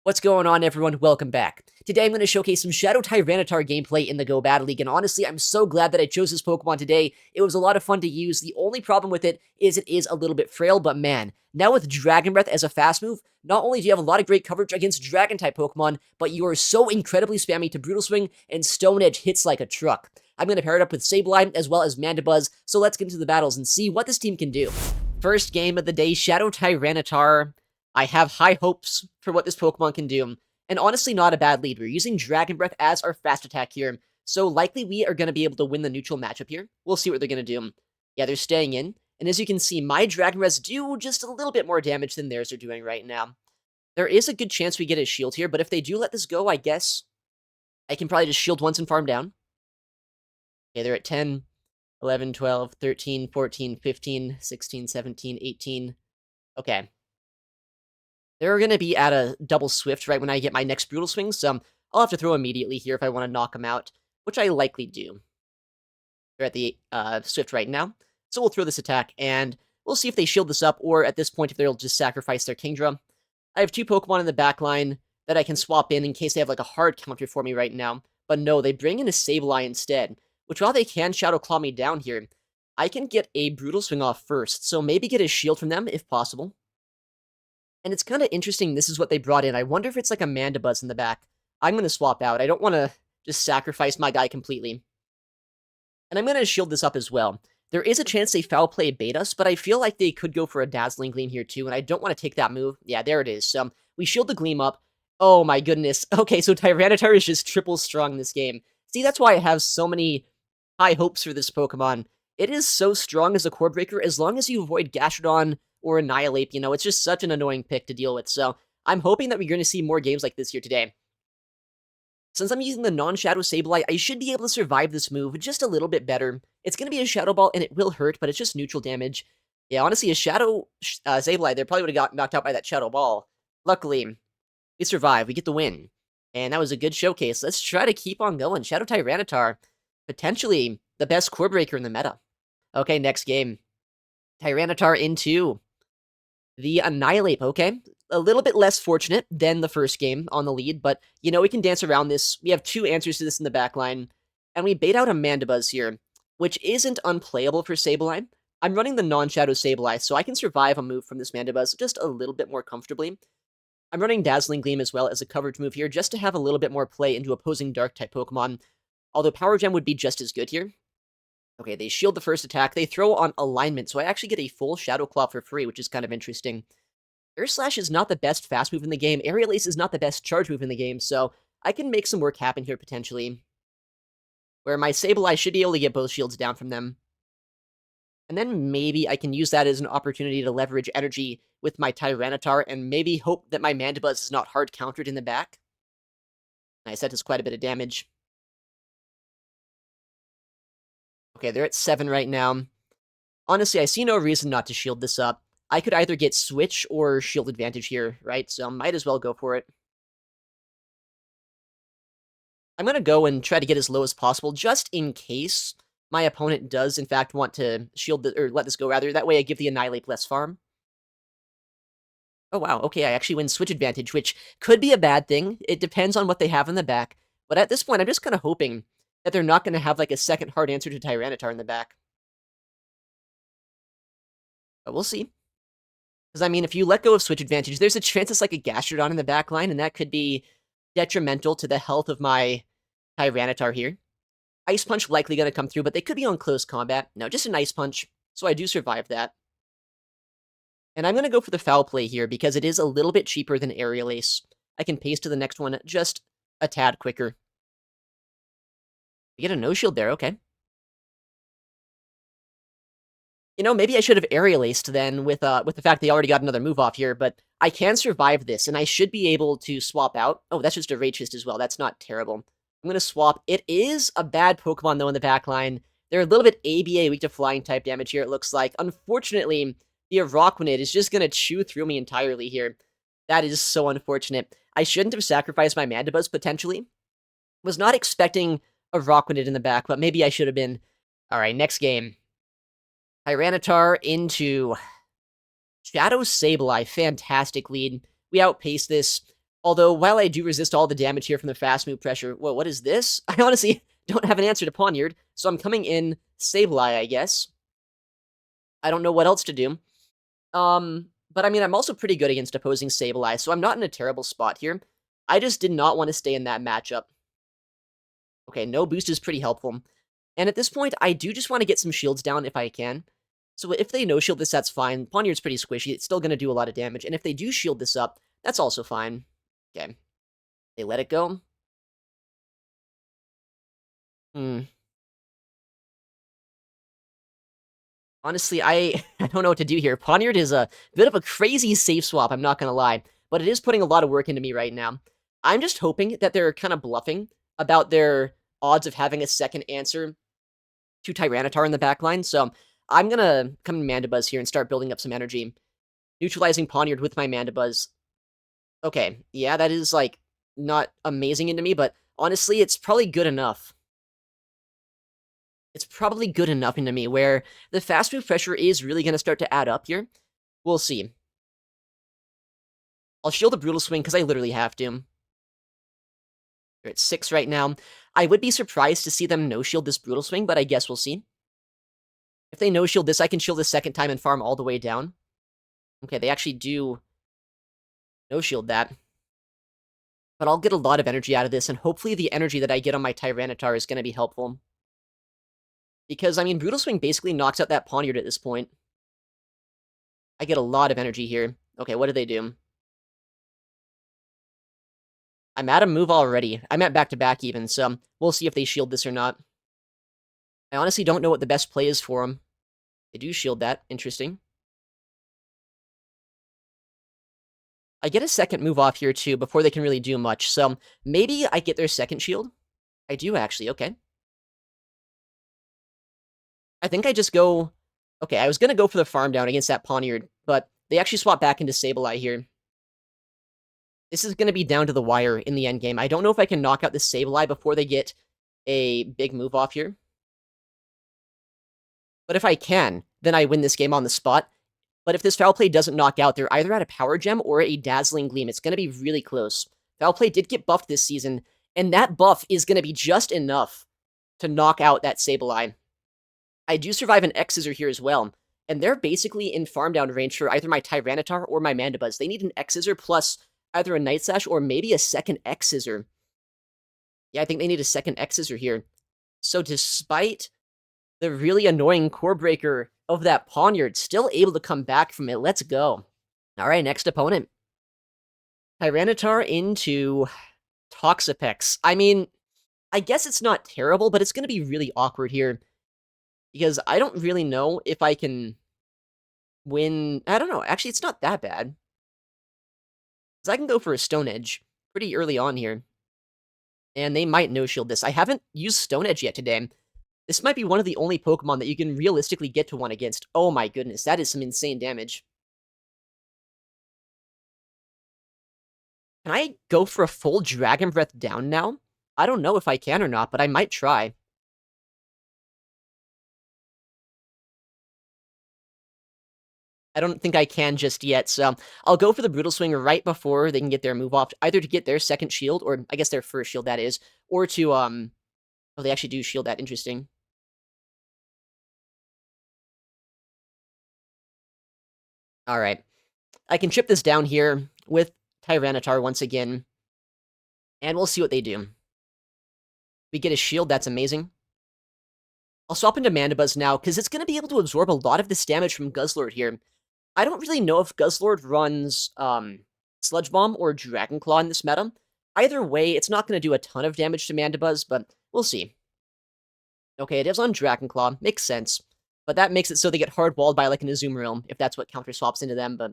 What's going on, everyone? Welcome back. Today I'm going to showcase some Shadow Tyranitar gameplay in the Go Battle League, and honestly, I'm so glad that I chose this Pokemon today. It was a lot of fun to use. The only problem with it is a little bit frail, but man, now with Dragon Breath as a fast move, not only do you have a lot of great coverage against Dragon-type Pokemon, but you are so incredibly spammy to Brutal Swing, and Stone Edge hits like a truck. I'm going to pair it up with Sableye as well as Mandibuzz, so let's get into the battles and see what this team can do. First game of the day, Shadow Tyranitar. I have high hopes for what this Pokemon can do, and honestly not a bad lead. We're using Dragon Breath as our fast attack here, so likely we are going to be able to win the neutral matchup here. We'll see what they're going to do. Yeah, they're staying in, and as you can see, my Dragon Breaths do just a little bit more damage than theirs are doing right now. There is a good chance we get a shield here, but if they do let this go, I guess I can probably just shield once and farm down. Okay, they're at 10, 11, 12, 13, 14, 15, 16, 17, 18. Okay. They're going to be at a double Swift right when I get my next Brutal Swing, so I'll have to throw immediately here if I want to knock them out, which I likely do. They're at the Swift right now, so we'll throw this attack, and we'll see if they shield this up, or at this point if they'll just sacrifice their Kingdra. I have two Pokemon in the back line that I can swap in case they have like a hard counter for me right now, but no, they bring in a Sableye instead, which while they can Shadow Claw me down here, I can get a Brutal Swing off first, so maybe get a shield from them if possible. And it's kind of interesting this is what they brought in. I wonder if it's like a Mandibuzz in the back. I'm going to swap out. I don't want to just sacrifice my guy completely. And I'm going to shield this up as well. There is a chance they foul play bait us, but I feel like they could go for a Dazzling Gleam here too, and I don't want to take that move. Yeah, there it is. So we shield the Gleam up. Oh my goodness. Okay, so Tyranitar is just triple strong in this game. See, that's why I have so many high hopes for this Pokemon. It is so strong as a core breaker as long as you avoid Gastrodon or Annihilate, you know, it's just such an annoying pick to deal with, so I'm hoping that we're going to see more games like this here today. Since I'm using the non-Shadow Sableye, I should be able to survive this move just a little bit better. It's going to be a Shadow Ball, and it will hurt, but it's just neutral damage. Yeah, honestly, a Shadow Sableye, they probably would have got knocked out by that Shadow Ball. Luckily, we survive, we get the win, and that was a good showcase. Let's try to keep on going. Shadow Tyranitar, potentially the best core breaker in the meta. Okay, next game. Tyranitar into the Annihilate, okay? A little bit less fortunate than the first game on the lead, but, you know, we can dance around this. We have two answers to this in the back line, and we bait out a Mandibuzz here, which isn't unplayable for Sableye. I'm running the non-Shadow Sableye, so I can survive a move from this Mandibuzz just a little bit more comfortably. I'm running Dazzling Gleam as well as a coverage move here, just to have a little bit more play into opposing Dark-type Pokemon, although Power Gem would be just as good here. Okay, they shield the first attack. They throw on alignment, so I actually get a full Shadow Claw for free, which is kind of interesting. Air Slash is not the best fast move in the game. Aerial Ace is not the best charge move in the game, so I can make some work happen here potentially. Where my Sableye should be able to get both shields down from them. And then maybe I can use that as an opportunity to leverage energy with my Tyranitar, and maybe hope that my Mandibuzz is not hard countered in the back. Nice, that does quite a bit of damage. Okay, they're at 7 right now. Honestly, I see no reason not to shield this up. I could either get Switch or Shield Advantage here, right? So might as well go for it. I'm going to go and try to get as low as possible, just in case my opponent does, in fact, want to shield or let this go, rather. That way I give the Annihilate less farm. Oh, wow. Okay, I actually win Switch Advantage, which could be a bad thing. It depends on what they have in the back. But at this point, I'm just kind of hoping that they're not going to have, like, a second hard answer to Tyranitar in the back. But we'll see. Because, I mean, if you let go of Switch Advantage, there's a chance it's like a Gastrodon in the back line, and that could be detrimental to the health of my Tyranitar here. Ice Punch likely going to come through, but they could be on close combat. No, just an Ice Punch, so I do survive that. And I'm going to go for the foul play here, because it is a little bit cheaper than Aerial Ace. I can pace to the next one just a tad quicker. We get a no-shield there, okay. You know, maybe I should have Aerial Aced then with the fact they already got another move off here, but I can survive this, and I should be able to swap out. Oh, that's just a Rage Fist as well. That's not terrible. I'm going to swap. It is a bad Pokemon, though, in the back line. They're a little bit ABA, weak to flying type damage here, it looks like. Unfortunately, the Araquanid is just going to chew through me entirely here. That is so unfortunate. I shouldn't have sacrificed my Mandibuzz, potentially. Was not expecting a Araquanid in the back, but maybe I should have been. All right, next game. Tyranitar into Shadow Sableye. Fantastic lead. We outpaced this. Although, while I do resist all the damage here from the fast move pressure, whoa, what is this? I honestly don't have an answer to Poniard, so I'm coming in Sableye, I guess. I don't know what else to do. But I mean, I'm also pretty good against opposing Sableye, so I'm not in a terrible spot here. I just did not want to stay in that matchup. Okay, no boost is pretty helpful. And at this point, I do just want to get some shields down if I can. So if they no-shield this, that's fine. Poniard's pretty squishy. It's still going to do a lot of damage. And if they do shield this up, that's also fine. Okay. They let it go. Hmm. Honestly, I don't know what to do here. Poniard is a bit of a crazy safe swap, I'm not going to lie. But it is putting a lot of work into me right now. I'm just hoping that they're kind of bluffing about their odds of having a second answer to Tyranitar in the backline. So I'm going to come in Mandibuzz here and start building up some energy. Neutralizing Poniard with my Mandibuzz. Okay, yeah, that is, like, not amazing into me, but honestly, it's probably good enough. It's probably good enough into me where the fast move pressure is really going to start to add up here. We'll see. I'll shield the Brutal Swing because I literally have to. They're at 6 right now. I would be surprised to see them no-shield this Brutal Swing, but I guess we'll see. If they no-shield this, I can shield this second time and farm all the way down. Okay, they actually do no-shield that. But I'll get a lot of energy out of this, and hopefully the energy that I get on my Tyranitar is going to be helpful. Because, I mean, Brutal Swing basically knocks out that Poniard at this point. I get a lot of energy here. Okay, what do they do? I'm at a move already. I'm at back-to-back even, so we'll see if they shield this or not. I honestly don't know what the best play is for them. They do shield that. Interesting. I get a second move off here, too, before they can really do much, so maybe I get their second shield. I do, actually. Okay. I think I just go... Okay, I was going to go for the farm down against that Poniard, but they actually swap back into Sableye here. This is going to be down to the wire in the endgame. I don't know if I can knock out this Sableye before they get a big move off here. But if I can, then I win this game on the spot. But if this Foul Play doesn't knock out, they're either at a Power Gem or a Dazzling Gleam. It's going to be really close. Foul Play did get buffed this season, and that buff is going to be just enough to knock out that Sableye. I do survive an X-Scissor here as well, and they're basically in farm down range for either my Tyranitar or my Mandibuzz. They need an X-Scissor plus either a Night Slash or maybe a second X-Scissor. Yeah, I think they need a second X-Scissor here. So despite the really annoying core breaker of that Poniard, still able to come back from it. Let's go. All right, next opponent. Tyranitar into Toxapex. I mean, I guess it's not terrible, but it's going to be really awkward here. Because I don't really know if I can win... I don't know. Actually, it's not that bad. Because I can go for a Stone Edge pretty early on here. And they might no-shield this. I haven't used Stone Edge yet today. This might be one of the only Pokemon that you can realistically get to one against. Oh my goodness, that is some insane damage. Can I go for a full Dragon Breath down now? I don't know if I can or not, but I might try. I don't think I can just yet, so I'll go for the Brutal Swing right before they can get their move off, either to get their second shield, or I guess their first shield, that is, or to, oh, they actually do shield that, interesting. Alright. I can chip this down here with Tyranitar once again, and we'll see what they do. We get a shield, that's amazing. I'll swap into Mandibuzz now, because it's going to be able to absorb a lot of this damage from Guzzlord here. I don't really know if Guzzlord runs Sludge Bomb or Dragon Claw in this meta. Either way, it's not going to do a ton of damage to Mandibuzz, but we'll see. Okay, it is on Dragon Claw. Makes sense. But that makes it so they get hard-walled by, like, an Azumarill, if that's what counter-swaps into them, but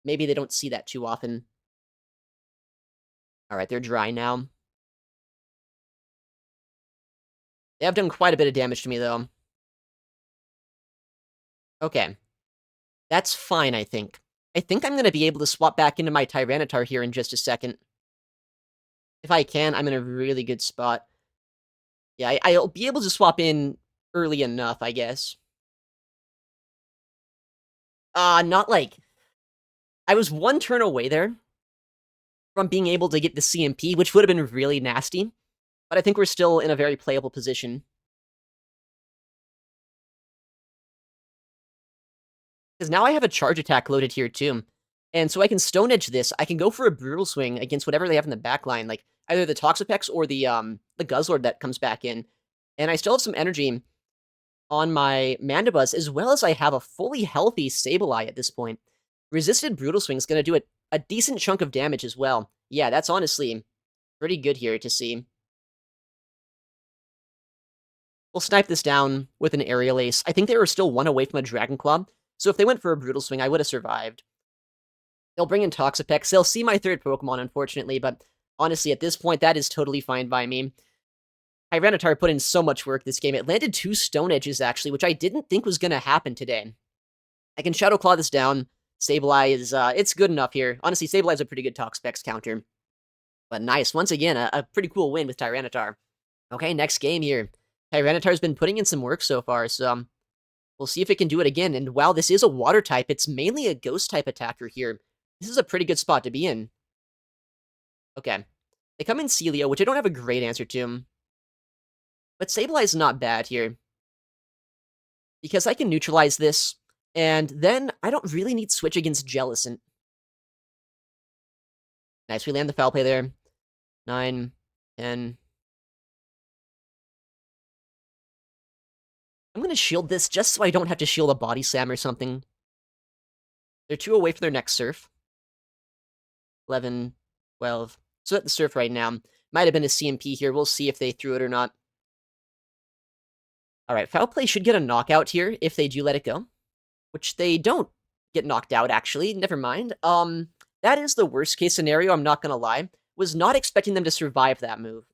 maybe they don't see that too often. Alright, they're dry now. They have done quite a bit of damage to me, though. Okay. That's fine, I think. I think I'm going to be able to swap back into my Tyranitar here in just a second. If I can, I'm in a really good spot. Yeah, I'll be able to swap in early enough, I guess. Not like... I was one turn away there from being able to get the CMP, which would have been really nasty. But I think we're still in a very playable position. Because now I have a charge attack loaded here too. And so I can Stone Edge this. I can go for a Brutal Swing against whatever they have in the back line, like either the Toxapex or the Guzzlord that comes back in. And I still have some energy on my Mandibuzz, as well as I have a fully healthy Sableye at this point. Resisted Brutal Swing is going to do a decent chunk of damage as well. Yeah, that's honestly pretty good here to see. We'll snipe this down with an Aerial Ace. I think they were still one away from a Dragon Claw, so if they went for a Brutal Swing, I would have survived. They'll bring in Toxapex. They'll see my third Pokemon, unfortunately, but honestly, at this point, that is totally fine by me. Tyranitar put in so much work this game. It landed 2 Stone Edges, actually, which I didn't think was going to happen today. I can Shadow Claw this down. Sableye is, it's good enough here. Honestly, Sableye is a pretty good Toxapex counter. But nice. Once again, a pretty cool win with Tyranitar. Okay, next game here. Tyranitar's been putting in some work so far, so we'll see if it can do it again. And while this is a Water type, it's mainly a Ghost type attacker here. This is a pretty good spot to be in. Okay. They come in Celio, which I don't have a great answer to. But Sableye is not bad here. Because I can neutralize this, and then I don't really need Switch against Jellicent. Nice, we land the foul play there. 9, 10. I'm going to shield this just so I don't have to shield a Body Slam or something. They're 2 away from their next Surf. 11, 12. So at the Surf right now. Might have been a CMP here. We'll see if they threw it or not. Alright, Foul Play should get a knockout here if they do let it go. Which they don't get knocked out, actually. Never mind. That is the worst case scenario, I'm not gonna lie. Was not expecting them to survive that move.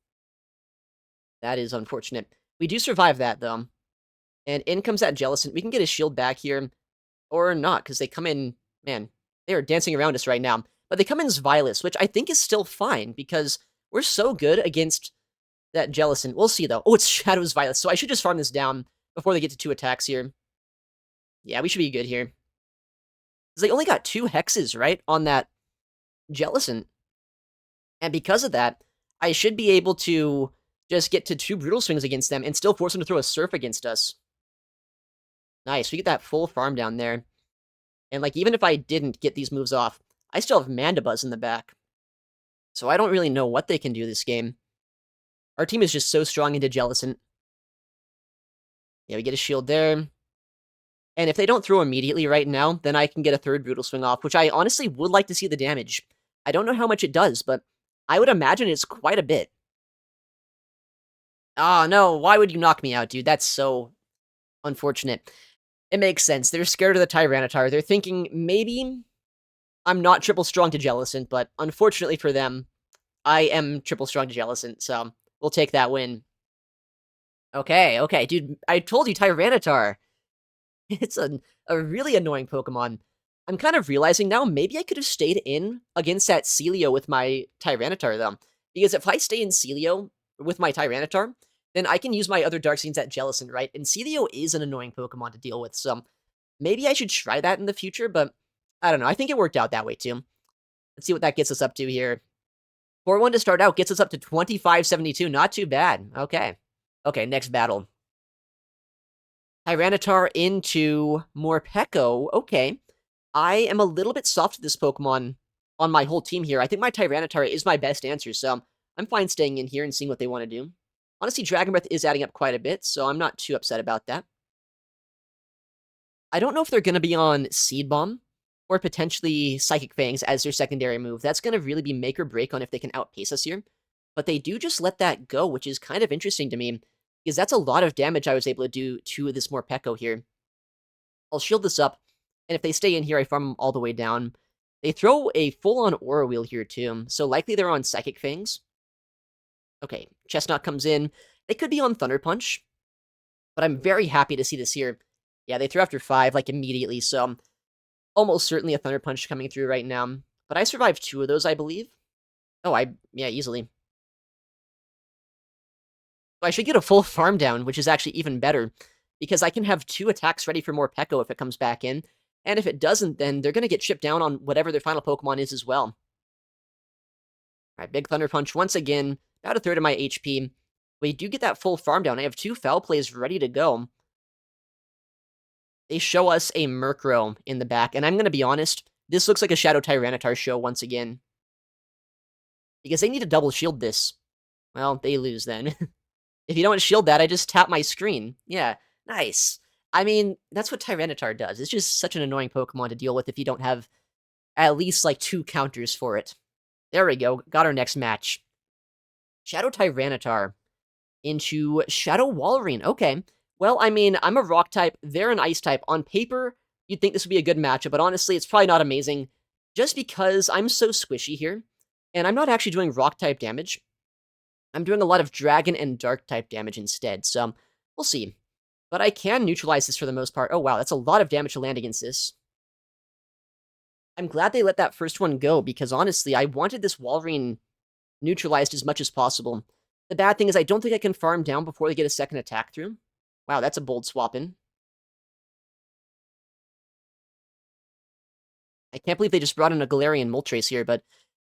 That is unfortunate. We do survive that, though. And in comes that Jellicent. We can get his shield back here. Or not, because they come in... Man, they are dancing around us right now. But they come in Zvilus, which I think is still fine, because we're so good against that Jellicent. We'll see, though. Oh, it's Shadow Zvilus, so I should just farm this down before they get to 2 attacks here. Yeah, we should be good here. Because they only got 2 hexes, right, on that Jellicent. And because of that, I should be able to just get to 2 Brutal Swings against them and still force them to throw a Surf against us. Nice, we get that full farm down there. And, like, even if I didn't get these moves off, I still have Mandibuzz in the back. So I don't really know what they can do this game. Our team is just so strong into Jellicent. Yeah, we get a shield there. And if they don't throw immediately right now, then I can get a 3rd Brutal Swing off, which I honestly would like to see the damage. I don't know how much it does, but I would imagine it's quite a bit. Ah, no, why would you knock me out, dude? That's so unfortunate. It makes sense. They're scared of the Tyranitar. They're thinking, maybe I'm not triple strong to Jellicent, but unfortunately for them, I am triple strong to Jellicent, so we'll take that win. Okay, dude, I told you Tyranitar. It's a really annoying Pokemon. I'm kind of realizing now, maybe I could have stayed in against that Celio with my Tyranitar, though. Because if I stay in Celio with my Tyranitar, then I can use my other Dark Scenes at Jellicent, right? And Celio is an annoying Pokemon to deal with, so maybe I should try that in the future, but I don't know. I think it worked out that way, too. Let's see what that gets us up to here. 4-1 to start out gets us up to 25-72. Not too bad. Okay. Okay, next battle. Tyranitar into Morpeko. Okay. I am a little bit soft to this Pokemon on my whole team here. I think my Tyranitar is my best answer, so I'm fine staying in here and seeing what they want to do. Honestly, Dragon Breath is adding up quite a bit, so I'm not too upset about that. I don't know if they're going to be on Seed Bomb or potentially Psychic Fangs as their secondary move. That's going to really be make or break on if they can outpace us here. But they do just let that go, which is kind of interesting to me, because that's a lot of damage I was able to do to this Morpeko here. I'll shield this up, and if they stay in here, I farm them all the way down. They throw a full-on Aura Wheel here, too, so likely they're on Psychic Fangs. Okay, Chestnut comes in. They could be on Thunder Punch, but I'm very happy to see this here. Yeah, they threw after 5, like, immediately, so almost certainly a Thunder Punch coming through right now. But I survived 2 of those, I believe. Oh, yeah, easily. So I should get a full farm down, which is actually even better, because I can have 2 attacks ready for Morpeko if it comes back in, and if it doesn't, then they're going to get chipped down on whatever their final Pokemon is as well. Alright, Big Thunder Punch once again, about a third of my HP. We do get that full farm down. I have 2 foul plays ready to go. They show us a Murkrow in the back, and I'm gonna be honest, this looks like a Shadow Tyranitar show once again. Because they need to double shield this. Well, they lose then. If you don't shield that, I just tap my screen. Yeah, nice. I mean, that's what Tyranitar does. It's just such an annoying Pokemon to deal with if you don't have at least, like, 2 counters for it. There we go, got our next match. Shadow Tyranitar into Shadow Walrein. Okay. Well, I mean, I'm a rock type, they're an ice type. On paper, you'd think this would be a good matchup, but honestly, it's probably not amazing. Just because I'm so squishy here, and I'm not actually doing rock type damage. I'm doing a lot of dragon and dark type damage instead, so we'll see. But I can neutralize this for the most part. Oh wow, that's a lot of damage to land against this. I'm glad they let that first one go, because honestly, I wanted this Walrein neutralized as much as possible. The bad thing is I don't think I can farm down before they get a second attack through. Wow, that's a bold swap in. I can't believe they just brought in a Galarian Moltres here, but,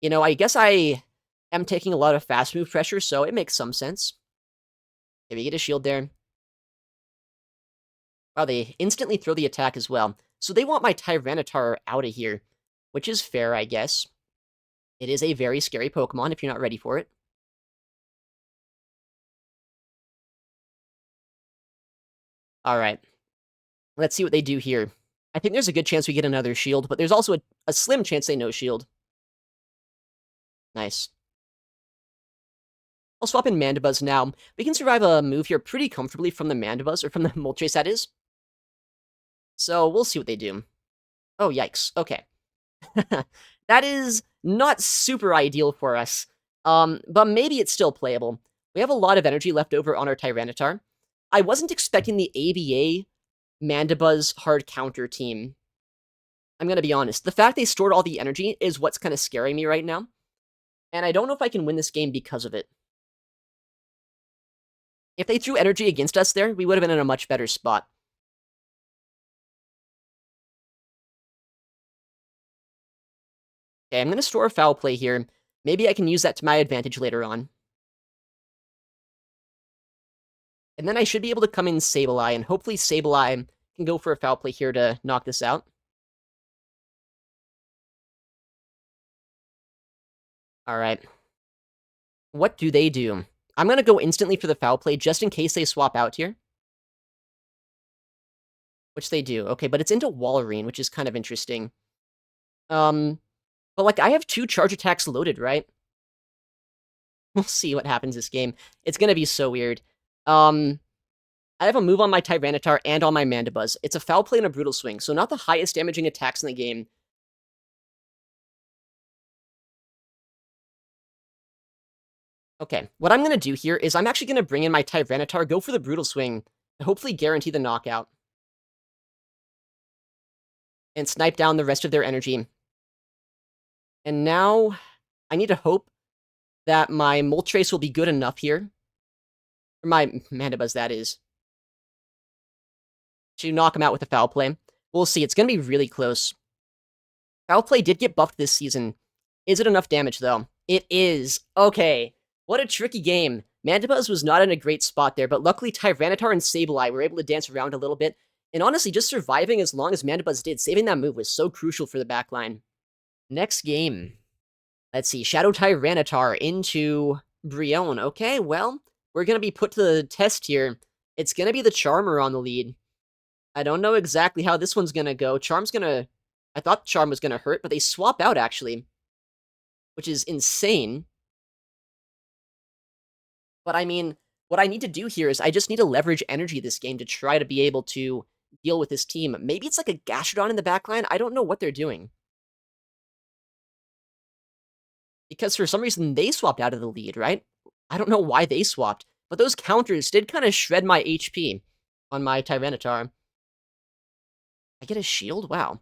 you know, I guess I am taking a lot of fast move pressure, so it makes some sense. Okay, we get a shield there. Wow, they instantly throw the attack as well. So they want my Tyranitar out of here, which is fair, I guess. It is a very scary Pokemon if you're not ready for it. Alright. Let's see what they do here. I think there's a good chance we get another shield, but there's also a slim chance they no shield. Nice. I'll swap in Mandibuzz now. We can survive a move here pretty comfortably from the Mandibuzz, or from the Moltres, that is. So we'll see what they do. Oh, yikes. Okay. That is not super ideal for us. But maybe it's still playable. We have a lot of energy left over on our Tyranitar. I wasn't expecting the ABA Mandibuzz hard counter team. I'm gonna be honest. The fact they stored all the energy is what's kind of scaring me right now. And I don't know if I can win this game because of it. If they threw energy against us there, we would have been in a much better spot. Okay, I'm going to store a foul play here. Maybe I can use that to my advantage later on. And then I should be able to come in Sableye, and hopefully Sableye can go for a foul play here to knock this out. Alright. What do they do? I'm going to go instantly for the foul play, just in case they swap out here. Which they do. Okay, but it's into Walrein, which is kind of interesting. But, like, I have 2 charge attacks loaded, right? We'll see what happens this game. It's gonna be so weird. I have a move on my Tyranitar and on my Mandibuzz. It's a foul play and a brutal swing, so not the highest damaging attacks in the game. Okay, what I'm gonna do here is I'm actually gonna bring in my Tyranitar, go for the brutal swing, and hopefully guarantee the knockout. And snipe down the rest of their energy. And now, I need to hope that my Moltres will be good enough here. Or my Mandibuzz, that is. To knock him out with a foul play. We'll see, it's gonna be really close. Foul play did get buffed this season. Is it enough damage, though? It is. Okay. What a tricky game. Mandibuzz was not in a great spot there, but luckily Tyranitar and Sableye were able to dance around a little bit. And honestly, just surviving as long as Mandibuzz did, saving that move was so crucial for the backline. Next game. Let's see, Shadow Tyranitar into Brionne. Okay, well, we're gonna be put to the test here. It's gonna be the Charmer on the lead. I don't know exactly how this one's gonna go. I thought Charm was gonna hurt, but they swap out, actually. Which is insane. But I mean, what I need to do here is I just need to leverage energy this game to try to be able to deal with this team. Maybe it's like a Gastrodon in the backline. I don't know what they're doing. Because for some reason, they swapped out of the lead, right? I don't know why they swapped. But those counters did kind of shred my HP on my Tyranitar. I get a shield? Wow.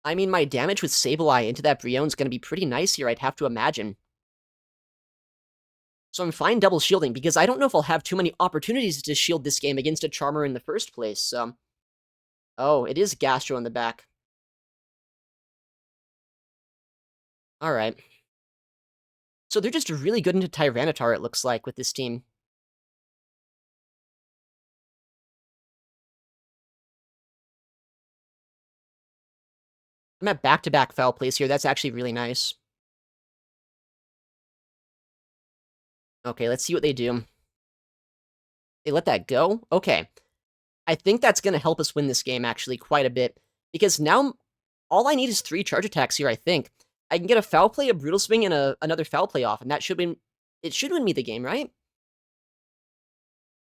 I mean, my damage with Sableye into that Brionne's going to be pretty nice here, I'd have to imagine. So I'm fine double shielding, because I don't know if I'll have too many opportunities to shield this game against a Charmer in the first place, so... Oh, it is Gastro in the back. Alright. So they're just really good into Tyranitar, it looks like, with this team. I'm at back-to-back foul plays here, that's actually really nice. Okay, let's see what they do. They let that go? Okay. I think that's gonna help us win this game, actually, quite a bit, because now all I need is 3 charge attacks here, I think. I can get a foul play, a brutal swing, and another foul play off, and that should win it should win me the game, right?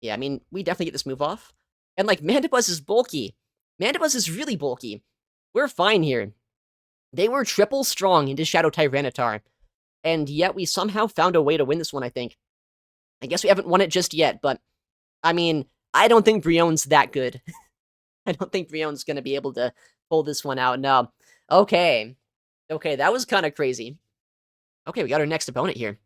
Yeah, I mean, we definitely get this move off. And, like, Mandibuzz is bulky. Mandibuzz is really bulky. We're fine here. They were triple strong into Shadow Tyranitar, and yet we somehow found a way to win this one, I think. I guess we haven't won it just yet, but, I mean, I don't think Brionne's that good. I don't think Brionne's gonna be able to pull this one out, no. Okay. Okay, that was kinda crazy. Okay, we got our next opponent here.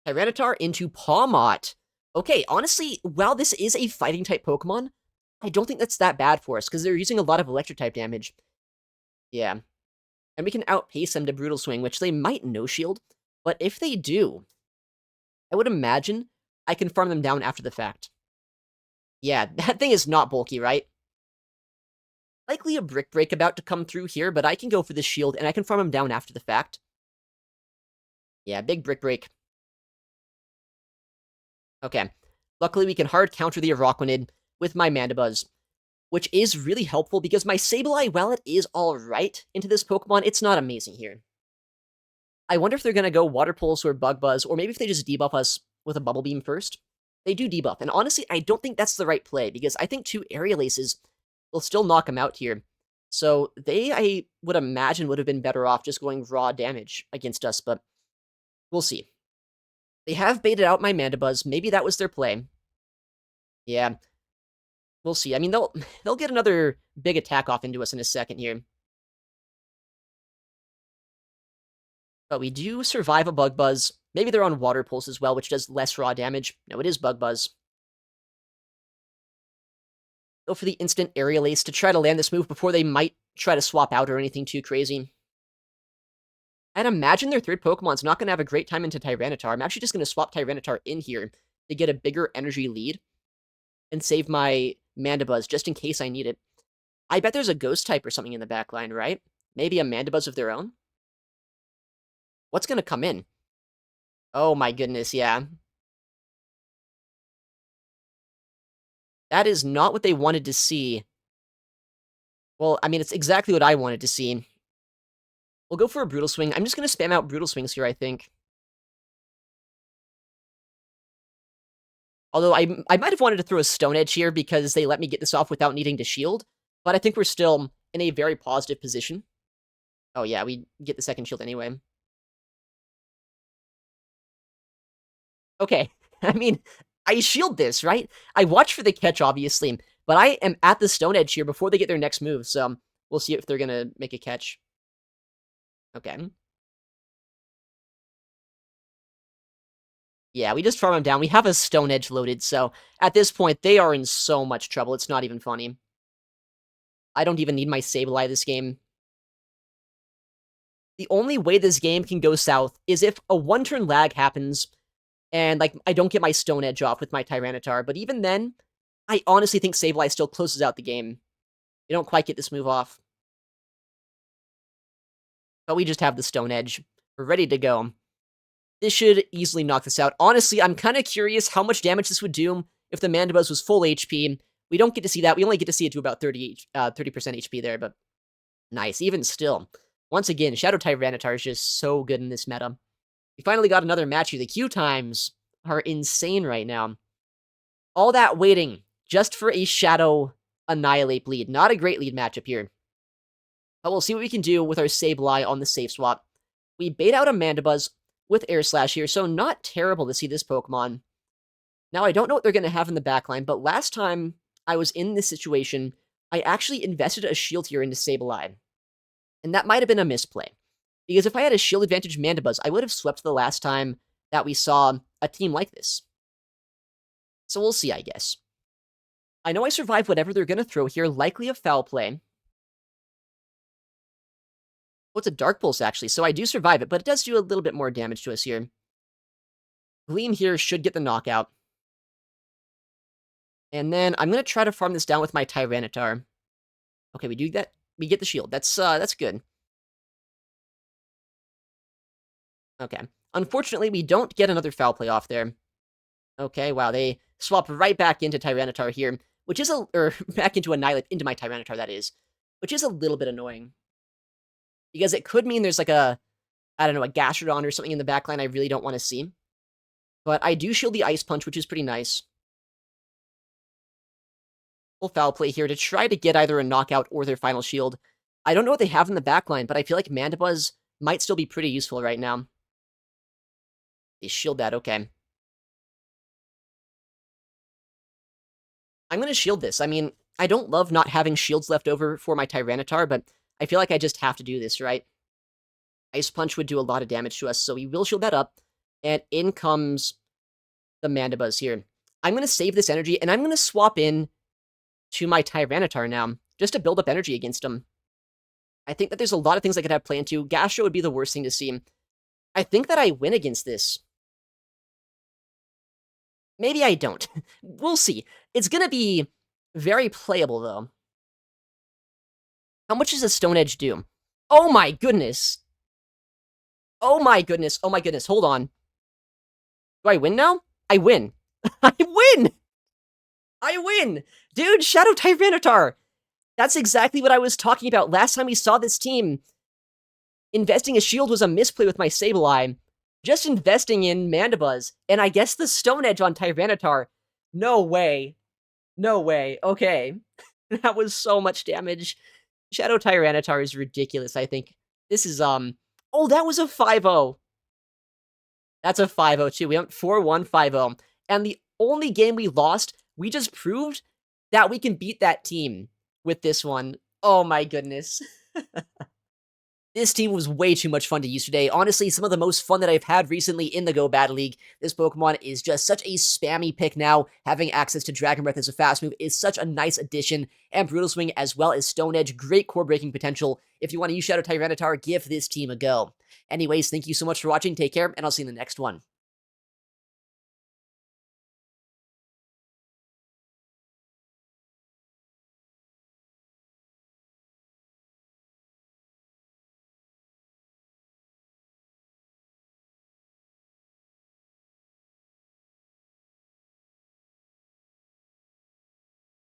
Tyranitar into Pawmot. Okay, honestly, while this is a fighting-type Pokemon, I don't think that's that bad for us, because they're using a lot of electric-type damage. Yeah. And we can outpace them to Brutal Swing, which they might no-shield, but if they do, I would imagine I can farm them down after the fact. Yeah, that thing is not bulky, right? Likely a Brick Break about to come through here, but I can go for the shield, and I can farm him down after the fact. Yeah, big Brick Break. Okay. Luckily, we can hard counter the Araquanid with my Mandibuzz, which is really helpful because my Sableye, while it is alright into this Pokemon, it's not amazing here. I wonder if they're gonna go Water Pulse or Bug Buzz, or maybe if they just debuff us with a Bubble Beam first. They do debuff, and honestly, I don't think that's the right play, because I think 2 Aerial Aces will still knock him out here. So they, I would imagine, would have been better off just going raw damage against us, but we'll see. They have baited out my Mandibuzz, maybe that was their play. Yeah, we'll see. I mean, they'll get another big attack off into us in a second here. But we do survive a Bug Buzz. Maybe they're on Water Pulse as well, which does less raw damage. No, it is Bug Buzz. Go for the instant Aerial Ace to try to land this move before they might try to swap out or anything too crazy. I'd imagine their third Pokemon's not going to have a great time into Tyranitar. I'm actually just going to swap Tyranitar in here to get a bigger energy lead and save my Mandibuzz just in case I need it. I bet there's a Ghost type or something in the back line, right? Maybe a Mandibuzz of their own? What's going to come in? Oh my goodness, yeah. That is not what they wanted to see. Well, I mean, it's exactly what I wanted to see. We'll go for a Brutal Swing. I'm just going to spam out Brutal Swings here, I think. Although I might have wanted to throw a Stone Edge here because they let me get this off without needing to shield. But I think we're still in a very positive position. Oh yeah, we get the second shield anyway. Okay, I mean, I shield this, right? I watch for the catch, obviously, but I am at the Stone Edge here before they get their next move, so we'll see if they're gonna make a catch. Okay. Yeah, we just farm them down. We have a Stone Edge loaded, so at this point, they are in so much trouble, it's not even funny. I don't even need my Sableye this game. The only way this game can go south is if a one-turn lag happens, and, like, I don't get my Stone Edge off with my Tyranitar, but even then, I honestly think Sableye still closes out the game. They don't quite get this move off. But we just have the Stone Edge. We're ready to go. This should easily knock this out. Honestly, I'm kind of curious how much damage this would do if the Mandibuzz was full HP. We don't get to see that. We only get to see it to about 30% HP there, but nice. Even still. Once again, Shadow Tyranitar is just so good in this meta. We finally got another match here. The queue times are insane right now. All that waiting just for a Shadow Annihilate lead. Not a great lead matchup here. But we'll see what we can do with our Sableye on the safe swap. We bait out a Mandibuzz with Air Slash here, so not terrible to see this Pokemon. Now, I don't know what they're going to have in the backline, but last time I was in this situation, I actually invested a shield here into Sableye. And that might have been a misplay. Because if I had a shield advantage Mandibuzz, I would have swept the last time that we saw a team like this. So we'll see, I guess. I know I survived whatever they're going to throw here, likely a foul play. Oh, it's a Dark Pulse, actually, so I do survive it, but it does do a little bit more damage to us here. Gleam here should get the knockout. And then I'm going to try to farm this down with my Tyranitar. Okay, we do that. We get the shield. That's good. Okay. Unfortunately, we don't get another foul play off there. Okay, wow, they swap right back into Tyranitar here, which is or back into Annihilate, into my Tyranitar, that is, which is a little bit annoying. Because it could mean there's like a, I don't know, a Gastrodon or something in the backline I really don't want to see. But I do shield the Ice Punch, which is pretty nice. Full foul play here to try to get either a knockout or their final shield. I don't know what they have in the backline, but I feel like Mandibuzz might still be pretty useful right now. They shield that, okay. I'm going to shield this. I mean, I don't love not having shields left over for my Tyranitar, but I feel like I just have to do this, right? Ice Punch would do a lot of damage to us, so we will shield that up. And in comes the Mandibuzz here. I'm going to save this energy, and I'm going to swap in to my Tyranitar now, just to build up energy against him. I think that there's a lot of things I could have planned to. Gastro would be the worst thing to see. I think that I win against this. Maybe I don't. We'll see. It's going to be very playable, though. How much does a Stone Edge do? Oh my goodness. Oh my goodness. Oh my goodness. Hold on. Do I win now? I win. I win! I win! Dude, Shadow Tyranitar! That's exactly what I was talking about last time we saw this team. Investing a shield was a misplay with my Sableye. Just investing in Mandibuzz, and I guess the Stone Edge on Tyranitar. No way. No way. Okay. That was so much damage. Shadow Tyranitar is ridiculous, I think. This is, oh, that was a 5-0. That's a 5-0, too. We went 4-1, 5-0. And the only game we lost, we just proved that we can beat that team with this one. Oh my goodness. This team was way too much fun to use today. Honestly, some of the most fun that I've had recently in the Go Battle League. This Pokemon is just such a spammy pick now. Having access to Dragon Breath as a fast move is such a nice addition. And Brutal Swing as well as Stone Edge, great core breaking potential. If you want to use Shadow Tyranitar, give this team a go. Anyways, thank you so much for watching. Take care, and I'll see you in the next one.